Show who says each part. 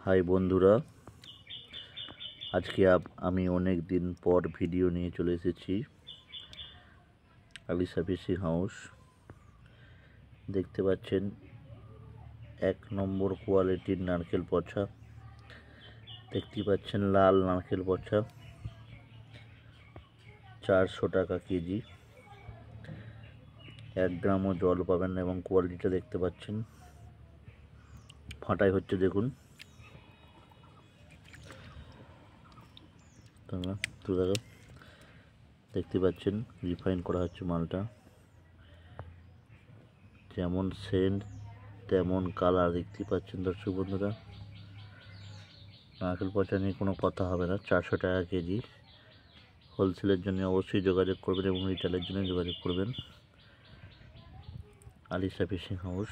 Speaker 1: High বন্ধুরা, আজকে আমি অনেক দিন পর ভিডিও নিয়ে চলে এসেছি আলিশা ফিশিং হাউস। দেখতে পাচ্ছেন 1 নম্বর কোয়ালিটির নারকেল পচা। দেখতে পাচ্ছেন লাল নারকেল পচা 400 টাকা কেজি। 1 গ্রামও জল পাবেন না এবং কোয়ালিটিটা দেখতে পাচ্ছেন ফাটাই হচ্ছে, দেখুন। দেখতে পাচ্ছেন রিফাইন করা হচ্ছে মালটা, যেমন সেন্ট তেমন কালার। দেখতে পাচ্ছেন দর্শক বন্ধুরা, নারকেল পচা নিয়ে কোনো কথা হবে না। 400 টাকা কেজি। হোলসেলের জন্য অবশ্যই যোগাযোগ করবেন এবং রিটেলের জন্য যোগাযোগ করবেন আলিশা ফিশিং হাউস।